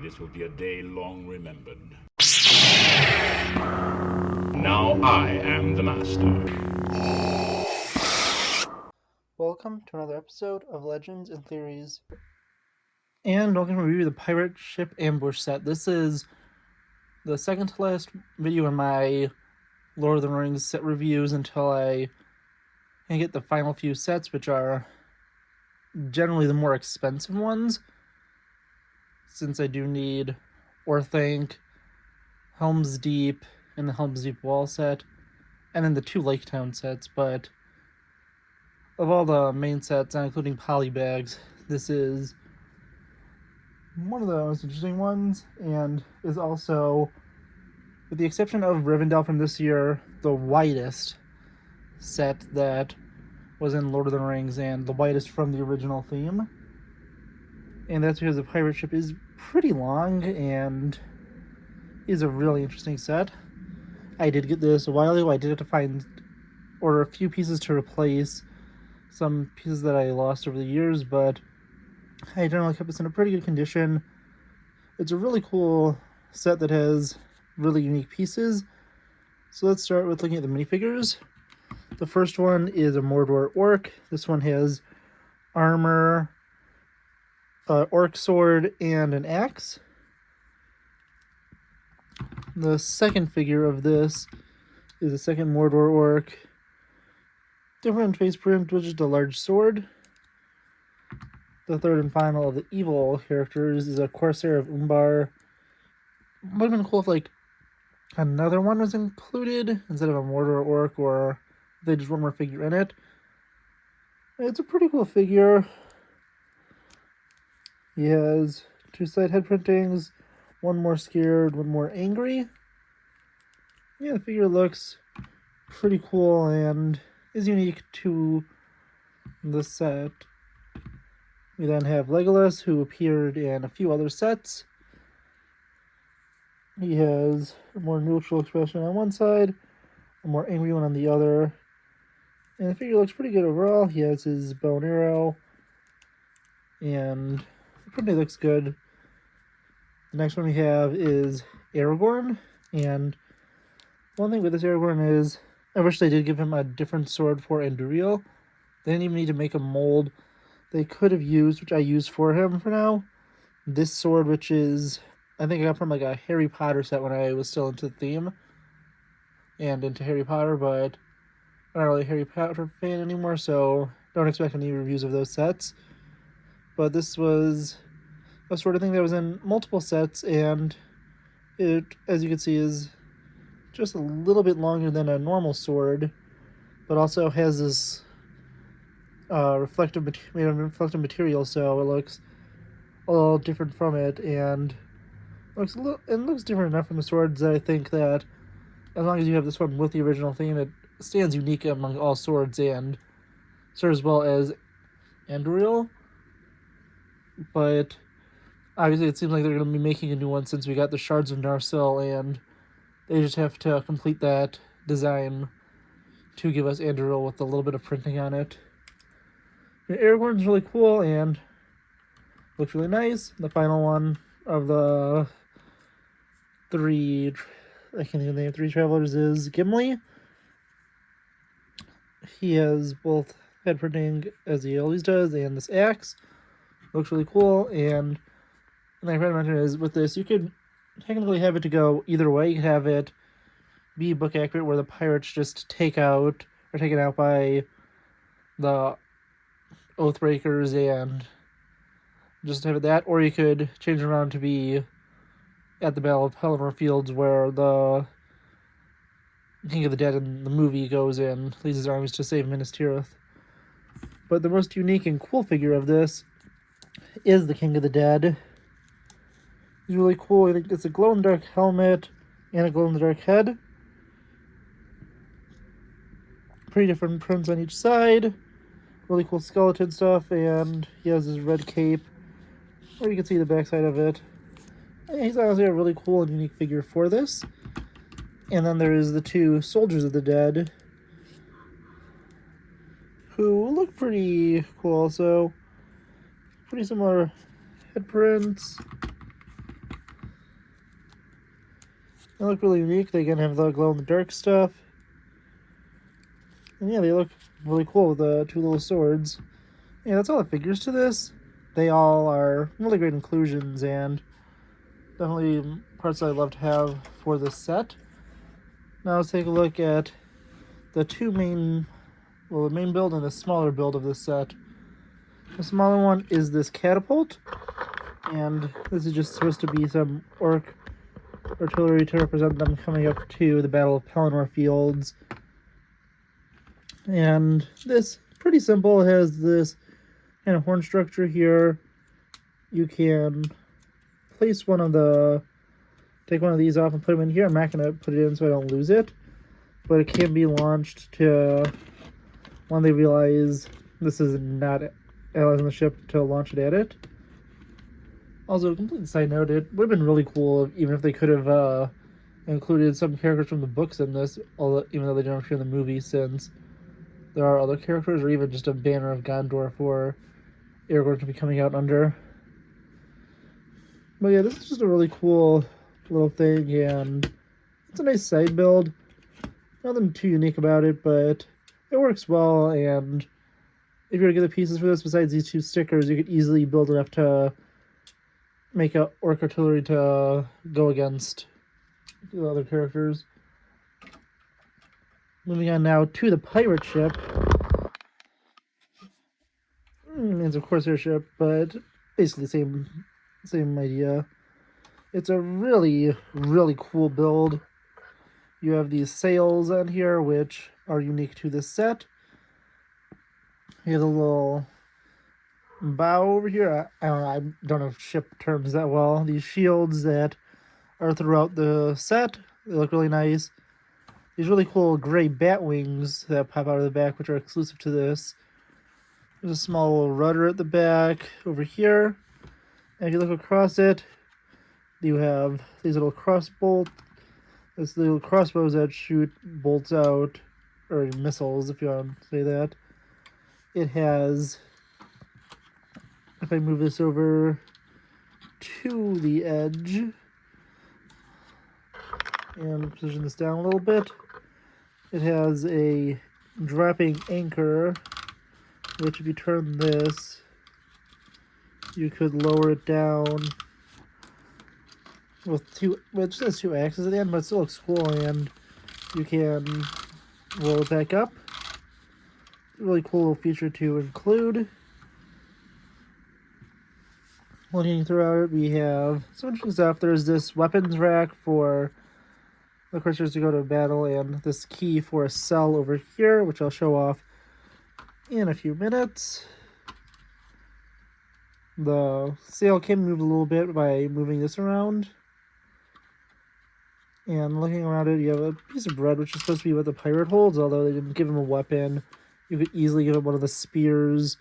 This will be a day long remembered. Now I am the master. Welcome to another episode of Legends and Theories. And welcome to review the Pirate Ship Ambush set. This is the second to last video in my Lord of the Rings set reviews until I can get the final few sets, which are generally the more expensive ones, since I do need Orthanc, Helm's Deep, and the Helm's Deep wall set, and then the two Lake Town sets. But of all the main sets, including Polybags, this is one of the most interesting ones, and is also, with the exception of Rivendell from this year, the widest set that was in Lord of the Rings, and the widest from the original theme. And that's because the pirate ship is pretty long and is a really interesting set. I did get this a while ago. I did have to order a few pieces to replace some pieces that I lost over the years, but I generally kept this in a pretty good condition. It's a really cool set that has really unique pieces. So let's start with looking at the minifigures. The first one is a Mordor Orc. This one has armor, orc sword, and an axe. The second figure of this is a second Mordor Orc. Different face print with just a large sword. The third and final of the evil characters is a Corsair of Umbar. Would have been cool if another one was included instead of a Mordor Orc, or if they just one more figure in it. It's a pretty cool figure. He has two side head printings, one more scared, one more angry. Yeah, the figure looks pretty cool and is unique to the set. We then have Legolas, who appeared in a few other sets. He has a more neutral expression on one side, a more angry one on the other. And the figure looks pretty good overall. He has his bow and arrow, and the printing looks good. The next one we have is Aragorn, and one thing with this Aragorn is I wish they did give him a different sword for Andúril. They didn't even need to make a mold. They could have used, which I used for him for now, this sword, which is, I think I got from a Harry Potter set when I was still into the theme and into Harry Potter, but I'm not really a Harry Potter fan anymore, so don't expect any reviews of those sets. But this was a sort of thing that was in multiple sets, and it, as you can see, is just a little bit longer than a normal sword, but also has this reflective material, so it looks a little different from it, and looks different enough from the swords that I think that as long as you have this one with the original theme, it stands unique among all swords and serves well as Andúril. But obviously it seems like they're going to be making a new one since we got the Shards of Narsil, and they just have to complete that design to give us Andúril with a little bit of printing on it. Aragorn's really cool and looks really nice. The final one of the three travelers is Gimli. He has both head printing as he always does, and this axe looks really cool. And I forgot to mention is with this, you could technically have it to go either way. You could have it be book accurate, where the pirates just taken out by the Oathbreakers and just have it that, or you could change it around to be at the Battle of Pelennor Fields, where the King of the Dead in the movie goes in, leads his armies to save Minas Tirith. But the most unique and cool figure of this is the King of the Dead. He's really cool. I think it's a glow-in-the-dark helmet and a glow-in-the-dark head. Pretty different prints on each side. Really cool skeleton stuff, and he has his red cape, where you can see the backside of it. And he's honestly a really cool and unique figure for this. And then there is the two Soldiers of the Dead, who look pretty cool also. Pretty similar head prints. They look really unique. They again have the glow-in-the-dark stuff. And yeah, they look really cool with the two little swords. Yeah, that's all the figures to this. They all are really great inclusions and definitely parts that I'd love to have for this set. Now let's take a look at the the main build and the smaller build of this set. The smaller one is this catapult, and this is just supposed to be some orc artillery to represent them coming up to the Battle of Pelennor Fields. And this, pretty simple, has this kind of horn structure here. You can place take one of these off and put them in here. I'm not going to put it in so I don't lose it, but it can be launched to, when they realize this is not allies on the ship, to launch it at it. Also, a complete side note, it would have been really cool even if they could have included some characters from the books in this, even though they don't appear in the movie, since there are other characters, or even just a banner of Gondor for Aragorn to be coming out under. But yeah, this is just a really cool little thing, and it's a nice side build. Nothing too unique about it, but it works well, and if you were to get the pieces for this, besides these two stickers, you could easily build enough to make a orc artillery to go against the other characters. Moving on now to the pirate ship. It's of course their ship, but basically the same idea. It's a really, really cool build. You have these sails on here, which are unique to this set. You have a little bow over here. I don't know ship terms that well. These shields that are throughout the set, they look really nice. These really cool gray bat wings that pop out of the back, which are exclusive to this. There's a small little rudder at the back over here. And if you look across it, you have these little little crossbows that shoot bolts out, or missiles, if you want to say that. It has, if I move this over to the edge and position this down a little bit, it has a dropping anchor, which if you turn this, you could lower it down with it just has two axes at the end, but it still looks cool, and you can roll it back up. Really cool little feature to include. Looking throughout it, we have some interesting stuff. There's this weapons rack for the creatures to go to battle, and this key for a cell over here, which I'll show off in a few minutes. The sail can move a little bit by moving this around. And looking around it, you have a piece of bread, which is supposed to be what the pirate holds, although they didn't give him a weapon. You could easily give him one of the spears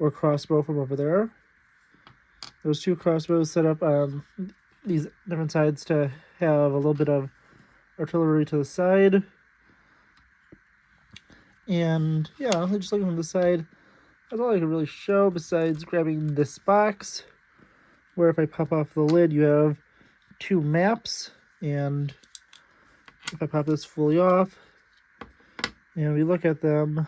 or crossbow from over there. There's two crossbows set up on these different sides to have a little bit of artillery to the side. And yeah, just looking from the side, that's all I can really show besides grabbing this box, where if I pop off the lid, you have two maps. And if I pop this fully off and we look at them,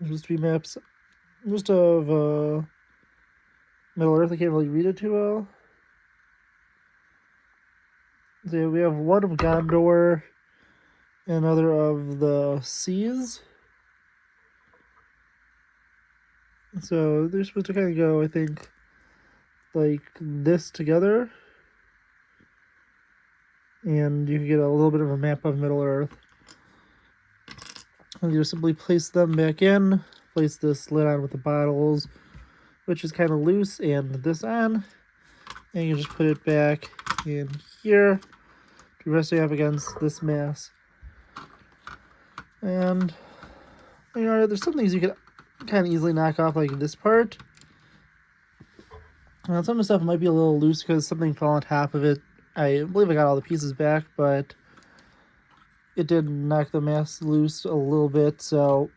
there's just three maps just of Middle Earth. I can't really read it too well. So we have one of Gondor and another of the seas. So they're supposed to kind of go, I think, like this together, and you can get a little bit of a map of Middle Earth. And you just simply place them back in, place this lid on with the bottles, which is kind of loose, and this on, and you just put it back in here to rest it up against this mass. And you know, there's some things you can kind of easily knock off, like this part. Some of the stuff might be a little loose because something fell on top of it. I believe I got all the pieces back, but it did knock the mass loose a little bit, so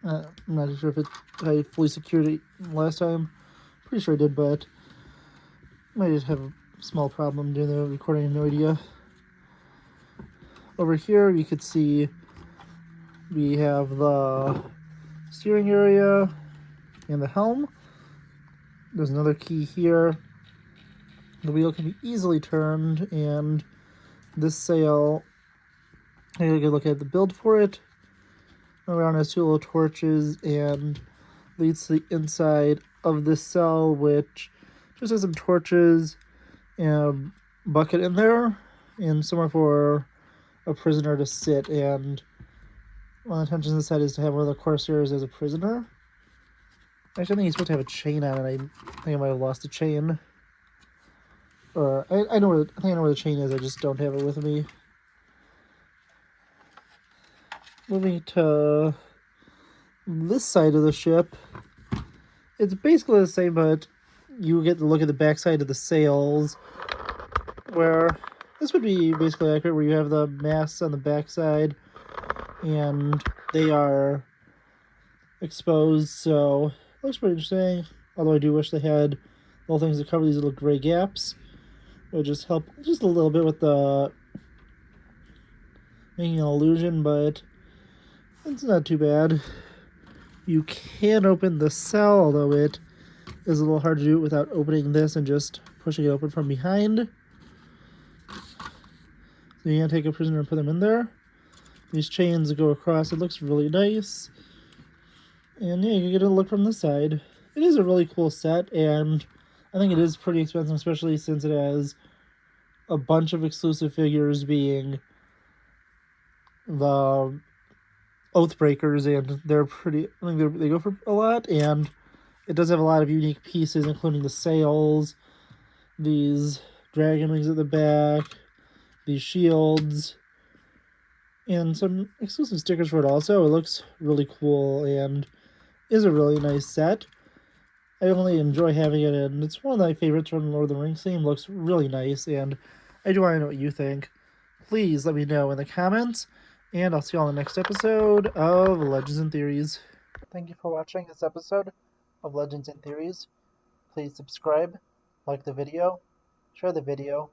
I'm not sure if I fully secured it last time. Pretty sure I did, but I just have a small problem doing the recording, no idea. Over here you could see we have the steering area and the helm. There's another key here. The wheel can be easily turned, and this sail, I got a good look at the build for it. Around has two little torches and leads to the inside of this cell, which just has some torches and a bucket in there, and somewhere for a prisoner to sit. And one of the intentions inside is to have one of the Corsairs as a prisoner. Actually, I think he's supposed to have a chain on it. I think I might have lost the chain. Or I know where I think I know where the chain is. I just don't have it with me. Moving to this side of the ship, it's basically the same, but you get to look at the backside of the sails, where this would be basically accurate, where you have the masts on the backside, and they are exposed, so it looks pretty interesting. Although I do wish they had little things to cover these little gray gaps. It would just help just a little bit with the making an illusion, but it's not too bad. You can open the cell, although it is a little hard to do it without opening this and just pushing it open from behind. So you can take a prisoner and put them in there. These chains go across. It looks really nice. And yeah, you can get a look from the side. It is a really cool set, and I think it is pretty expensive, especially since it has a bunch of exclusive figures, being the Oathbreakers, and they're pretty, I think they go for a lot, and it does have a lot of unique pieces, including the sails, these dragon wings at the back, these shields, and some exclusive stickers for it also. It looks really cool and is a really nice set. I definitely enjoy having it, and it's one of my favorites from the Lord of the Rings theme. Looks really nice, and I do want to know what you think. Please let me know in the comments, and I'll see you on the next episode of Legends and Theories. Thank you for watching this episode of Legends and Theories. Please subscribe, like the video, share the video,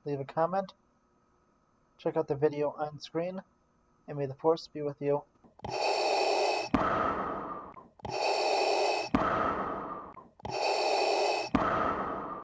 leave a comment, check out the video on screen, and may the Force be with you.